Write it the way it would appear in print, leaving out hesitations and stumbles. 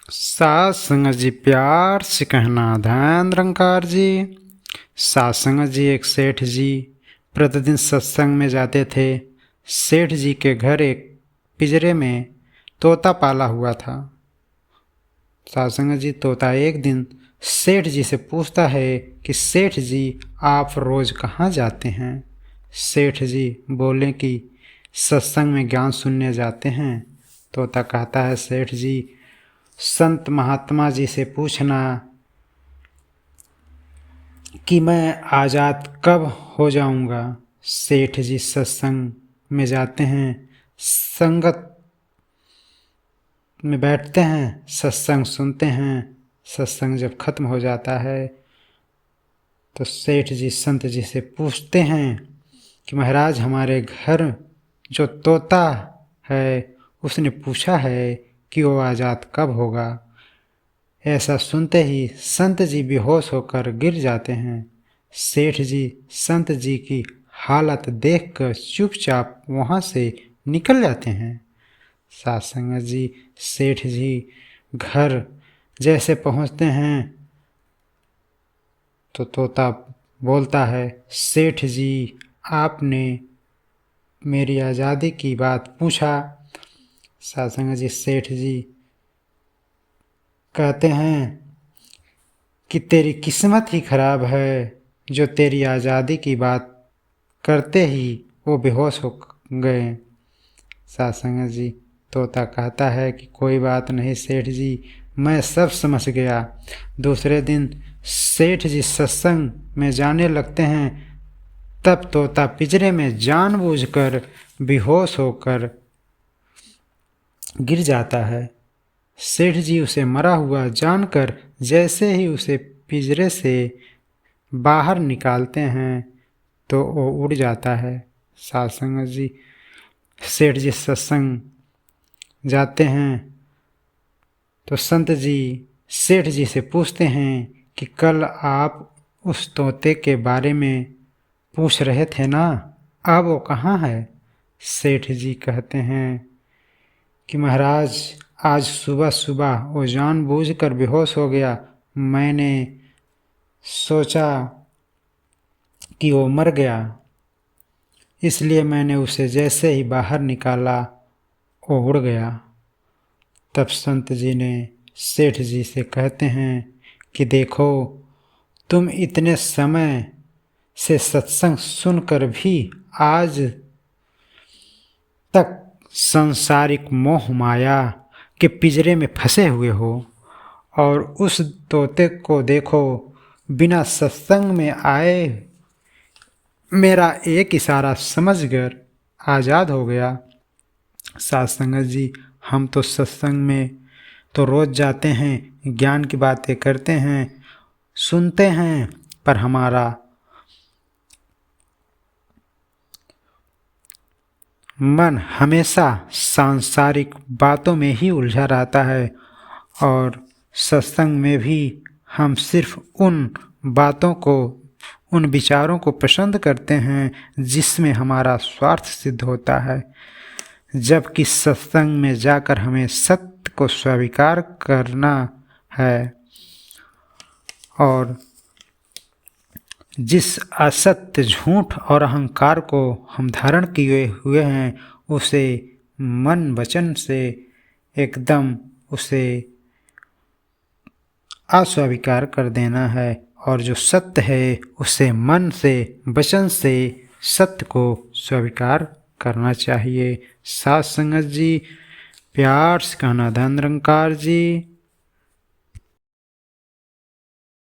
सास संगत जी प्यार से कहना धन निरंकार जी। सास संगत जी एक सेठ जी प्रतिदिन सत्संग में जाते थे। सेठ जी के घर एक पिंजरे में तोता पाला हुआ था। सास संगत जी तोता एक दिन सेठ जी से पूछता है कि सेठ जी आप रोज कहाँ जाते हैं। सेठ जी बोले कि सत्संग में ज्ञान सुनने जाते हैं। तोता कहता है सेठ जी संत महात्मा जी से पूछना कि मैं आज़ाद कब हो जाऊंगा। सेठ जी सत्संग में जाते हैं, संगत में बैठते हैं, सत्संग सुनते हैं। सत्संग जब खत्म हो जाता है तो सेठ जी संत जी से पूछते हैं कि महाराज हमारे घर जो तोता है उसने पूछा है कि वो आज़ाद कब होगा। ऐसा सुनते ही संत जी बेहोश होकर गिर जाते हैं। सेठ जी संत जी की हालत देखकर चुपचाप वहाँ से निकल जाते हैं। साथ संगत जी सेठ जी घर जैसे पहुँचते हैं तो तोता बोलता है सेठ जी आपने मेरी आज़ादी की बात पूछा। साथ संगत जी सेठ जी कहते हैं कि तेरी किस्मत ही खराब है जो तेरी आज़ादी की बात करते ही वो बेहोश हो गए। सासंग जी तोता कहता है कि कोई बात नहीं सेठ जी मैं सब समझ गया। दूसरे दिन सेठ जी सत्संग में जाने लगते हैं। तब तोता पिंजरे में जानबूझकर बेहोश होकर गिर जाता है। सेठ जी उसे मरा हुआ जानकर जैसे ही उसे पिंजरे से बाहर निकालते हैं तो वो उड़ जाता है। सासंग जी सेठ जी सत्संग जाते हैं तो संत जी सेठ जी से पूछते हैं कि कल आप उस तोते के बारे में पूछ रहे थे ना, अब वो कहाँ है। सेठ जी कहते हैं कि महाराज आज सुबह सुबह वो जानबूझकर बेहोश हो गया। मैंने सोचा कि वो मर गया, इसलिए मैंने उसे जैसे ही बाहर निकाला वो उड़ गया। तब संत जी ने सेठ जी से कहते हैं कि देखो तुम इतने समय से सत्संग सुनकर भी आज तक सांसारिक मोह माया के पिंजरे में फंसे हुए हो और उस तोते को देखो बिना सत्संग में आए मेरा एक इशारा समझकर आज़ाद हो गया। साथ संगत जी हम तो सत्संग में तो रोज़ जाते हैं, ज्ञान की बातें करते हैं, सुनते हैं, पर हमारा मन हमेशा सांसारिक बातों में ही उलझा रहता है और सत्संग में भी हम सिर्फ उन बातों को, उन विचारों को पसंद करते हैं जिसमें हमारा स्वार्थ सिद्ध होता है। जबकि सत्संग में जाकर हमें सत्य को स्वीकार करना है और जिस असत्य, झूठ और अहंकार को हम धारण किए हुए हैं उसे मन वचन से एकदम उसे अस्वीकार कर देना है और जो सत्य है उसे मन से वचन से सत्य को स्वीकार करना चाहिए। साथ संगत जी प्यार से कहना धन निरंकार जी।